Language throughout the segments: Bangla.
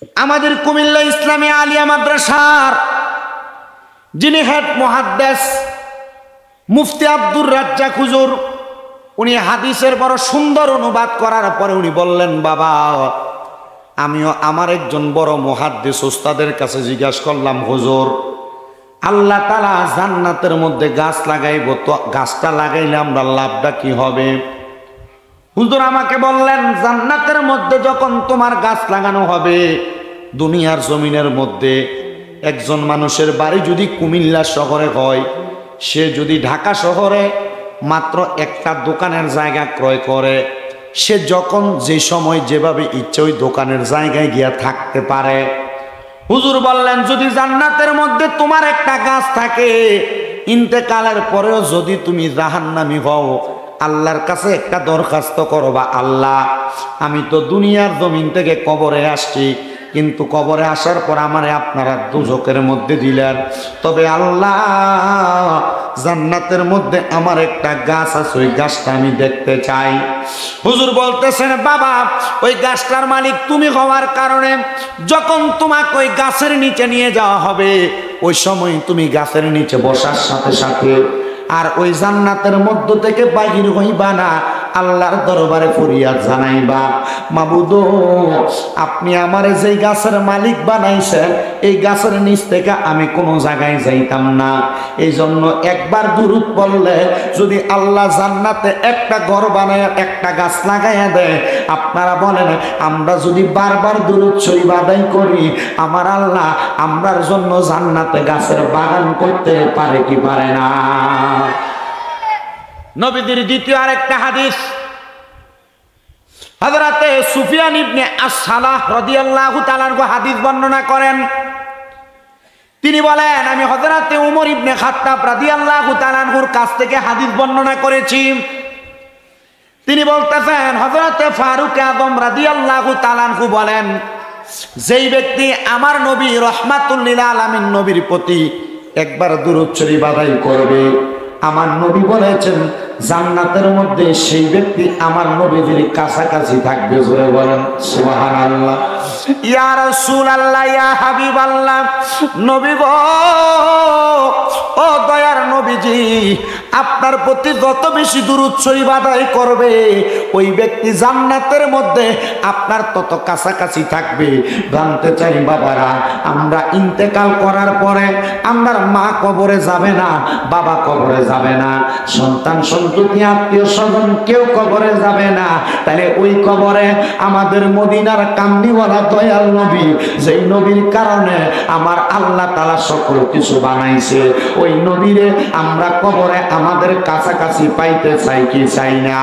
আমাদের কুমিল্লা ইসলামী আলিয়া মাদ্রাসার যিনি হেড মুহাদ্দিস মুফতি আব্দুর রাজ্জাক হুজুর, উনি হাদিসের বড় সুন্দর অনুবাদ করার পরে উনি বললেন, বাবা আমিও আমার একজন বড় মুহাদ্দিস উস্তাদের কাছে জিজ্ঞাসা করলাম, হুজুর আল্লাহ তাআলা জান্নাতের মধ্যে গাছ লাগাইব, তো গাছটা লাগাইলে আমরা লাভটা কি হবে? হুজুর আমাকে বললেন, জান্নাতের মধ্যে যখন তোমার গাছ লাগানো হবে, দুনিয়ার জমিনের মধ্যে একজন মানুষের বাড়ি যদি কুমিল্লা শহরে হয়, সে যদি ঢাকা শহরে মাত্র একটা দোকানের জায়গা ক্রয় করে, সে যখন যে সময় যেভাবে ইচ্ছে ওই দোকানের জায়গায় গিয়া থাকতে পারে। হুজুর বললেন, যদি জান্নাতের মধ্যে তোমার একটা গাছ থাকে, ইন্তেকালের পরেও যদি তুমি জাহান্নামী হও, আল্লাহর কাছে একটা দরখাস্ত করবা, আল্লাহ আমি তো দুনিয়ার জমিন থেকে কবরে আসছি, কিন্তু কবরে আসার পর আমারে আপনারা দুজকের মধ্যে দিলেন, তবে আল্লাহ জান্নাতের মধ্যে আমার একটা গাছ আছে, ওই গাছটা আমি দেখতে চাই। হুজুর বলতেছেন, বাবা ওই গাছটার মালিক তুমি হওয়ার কারণে যখন তোমাকে ওই গাছের নিচে নিয়ে যাওয়া হবে, ওই সময় তুমি গাছের নিচে বসার সাথে সাথে আর ওই জান্নাতের মধ্য থেকে বাহির হইবা না, আল্লাহর দরবারে ফরিয়াদ জানাইবা, মাবুদ আপনি আমারে যেই গাছের মালিক বানাইছেন, এই গাছের নিচ থেকে আমি কোনো জায়গায় যাইতাম না। এই জন্য একবার দুরূদ পড়লে যদি আল্লাহ জান্নাতে একটা ঘর বানায় একটা গাছ লাগাইয়া দেয়, আপনারা বলেন আমরা যদি বারবার দুরূদ শরীফ আদায় করি, আমার আল্লাহ আমরার জন্য জান্নাতে গাছের বাগান করতে পারে কি পারে না? নবীদের দ্বিতীয় আরেকটা হাদিস, হযরতে সুফিয়ান ইবনে আস-সালাহ রাদিয়াল্লাহু তাআলা আনহু হাদিস বর্ণনা করেন। তিনি বলেন, আমি হযরতে উমর ইবনে খাত্তাব রাদিয়াল্লাহু তাআলা আনহুর কাছ থেকে হাদিস বর্ণনা করেছি। তিনি বলতেছেন, হযরতে ফারুক আযম রাদিয়াল্লাহু তাআলা আনহু বলেন, যেই ব্যক্তি আমার নবী রাহমাতুল লিল আলামিন নবীর প্রতি একবার দুরূদ শরীফ আদায় করবে, আমার নবী বলেছেন জান্নাতের মধ্যে সেই ব্যক্তি আমার নবীদের কাছাকাছি থাকবে। জোরে বলেন সুবহানাল্লাহ। ইয়া রাসূলুল্লাহ, ইয়া হাবিবাল্লাহ, নবী গো, ও দয়ার নবীজি, আপনার প্রতি যত বেশি দুরূদ শরীফ আদায় করবে, ওই ব্যক্তি জান্নাতের মধ্যে আপনার তত কাছাকাছি থাকবে। জানতে চাই বাবারা, আমরা ইন্তেকাল করার পরে আমার মা কবরে যাবে না, বাবা কবরে যাবে না, সন্তান সন্ততি আত্মীয় স্বজন কেউ কবরে যাবে না, তাহলে ওই কবরে আমাদের মদিনার কামনিওয়ালা দয়াল নবী, যেই নবীর কারণে আমার আল্লাহ তাআলা সকল কিছু বানাইছে, ওই নবীরে আমরা কবরে আমাদের কাছাকাছি পাইতে চাই কি চাই না?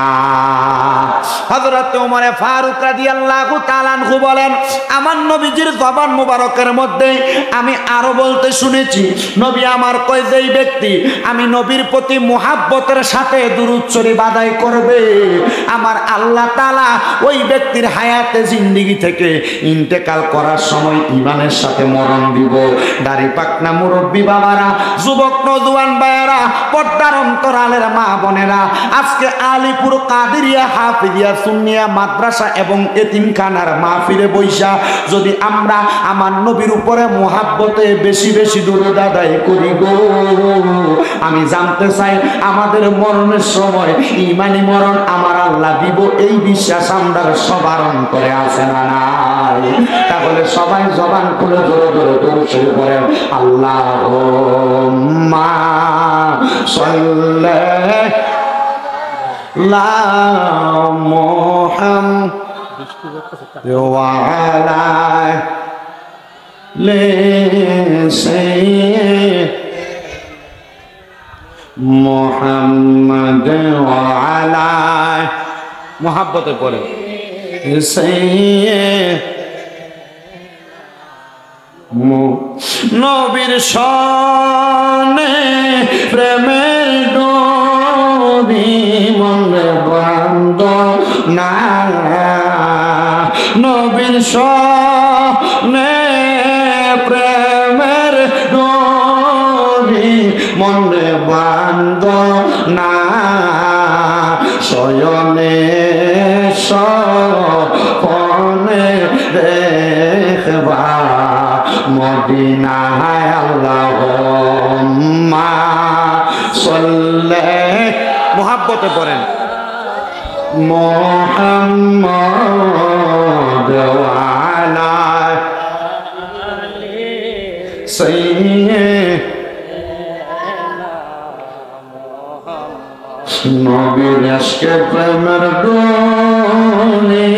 হযরত ওমর ফারুক রাদিয়াল্লাহু তাআলা আনহু বলেন, আমার নবীজির জবান মুবারকের মধ্যে আমি আরো বলতে শুনেছি, নবী আমার কয়, যেই ব্যক্তি আমি নবীর প্রতি মুহাব্বতের সাথে দুরূদ শরীফ আদায় করবে, আমার আল্লাহ তাআলা ওই ব্যক্তির হায়াতে জিন্দেগি থেকে ইন্তেকাল করার সময় ঈমানের সাথে মরণ দিব। দাড়ি পাকনা মুরব্বী বাবারা, যুবক নওজোয়ান ভাইয়েরা, পর্দার অন্তরালের মা বোনেরা, আজকে আলিপুর কাদেরিয়া হাফিজিয়া সুন্নিয়া মাদ্রাসা এবং এতিমখানার মাহফিলে বৈশা যদি আমরা আমার নবীর উপরে মুহাব্বতে বেশি বেশি দুরূদ আদায় করি গো, আমি জানতে চাই আমাদের মরণের সময় ঈমানি মরণ আমার আল্লাহ দিব, এই বিশ্বাস আমরা সবার অন্তরে আছে না নাই? তাহলে সবাই জবান খুলে জোরে জোরে দুরূদ শরীফ পড়েন, আল্লাহুম্মা সাল্লি আলা মুহাম্মাদ ওয়া আলা আলি মুহাম্মাদ ওয়া আলা মুহাব্বতে পড়ে নবীর শনে প্রেমের ডোরি মনে বান্ধ না, নবীর শনে প্রেমের ডোরি মনে বান্ধ না, শয়নে স্বপনে দেখবা মদিনায় আল্লাহুম্মা সাল্লি মুহাব্বতে পড়েন মুহাম্মাদ ওয়া আলা নবীর আশকে প্রেমের ডোরে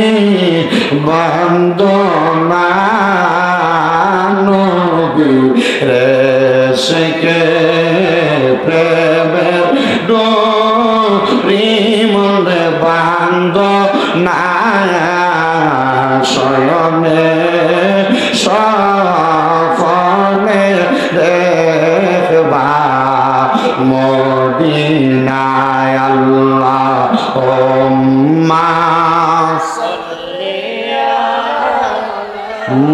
বান্দনা নবীর আশকে প্রেমের ডোরে মনে বান্দনা শয়নে সফলে দেখবা মদিনায় আল্লাহুম্মা সাল্লি আলা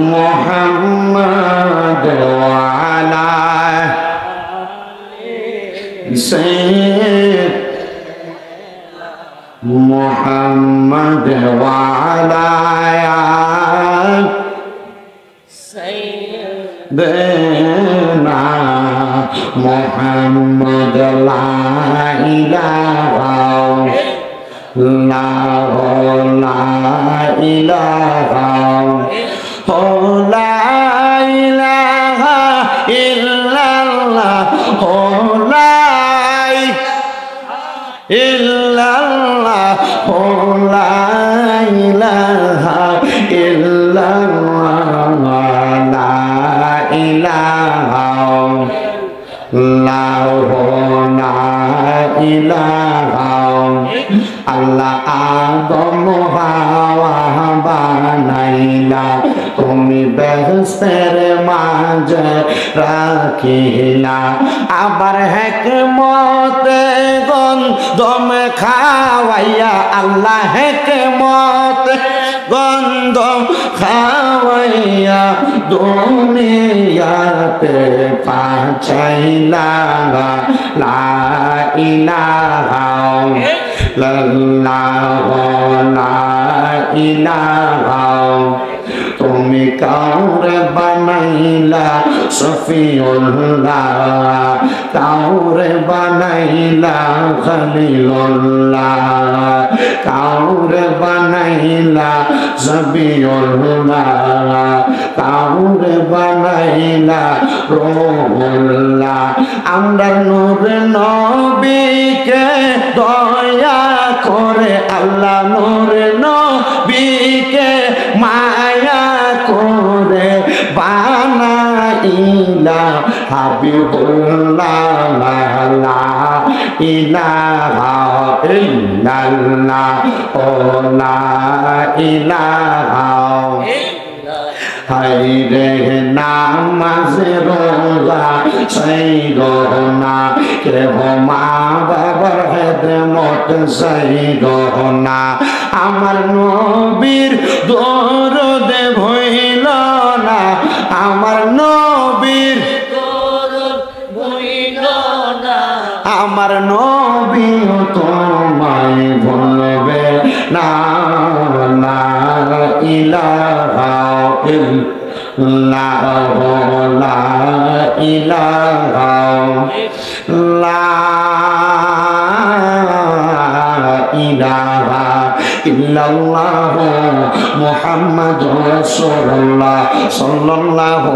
মুহাম্মাদ ওয়া আলা সাইয়্যিদিনা মুহাম্মাদ ওয়া আলা সাইয়্যিদিনা মুহাম্মাদ লা ইলাহা ইল্লাল্লাহ আল্লাহ আদম হাওয়া বানাইলা তুমি বেহেশতের মাঝে রাখিলা আবার হিকমতে গন্ধম খাওয়াইয়া আল্লাহ হিকমতে গন্ধম খাওয়াইয়া দুনিয়াতে পাঠাইলা লা ইলাহা তুমি কাউরে বানাইলা সফিউল্লাহ কাউরে বানাইলা খলিলুল্লাহ কাউরে বানাইলা জবিউল্লাহ কাউরে বানাইলা রূহুল্লাহ আমরা নূর নবীকে দয়া করে আল্লাহ নূর নবীকে মায়া করে বানাইলা হাবিবুল্লাহ লা ইলাহা ইল্লাল্লাহ ও লা ইলাহা হাইরে নামাজ রোজা সেই গহনা কে মা বাবার খেদমত সেই গহনা আমার নবীর দরদ ভইল না আমার নবীর দরদ ভইল না আমার নবী তোমায় ভুলবে না লা ইলাহা ইল্লাল্লাহ লা ইলাহা ইল্লাল্লাহ মুহাম্মাদুর রাসূলুল্লাহ সাল্লাল্লাহু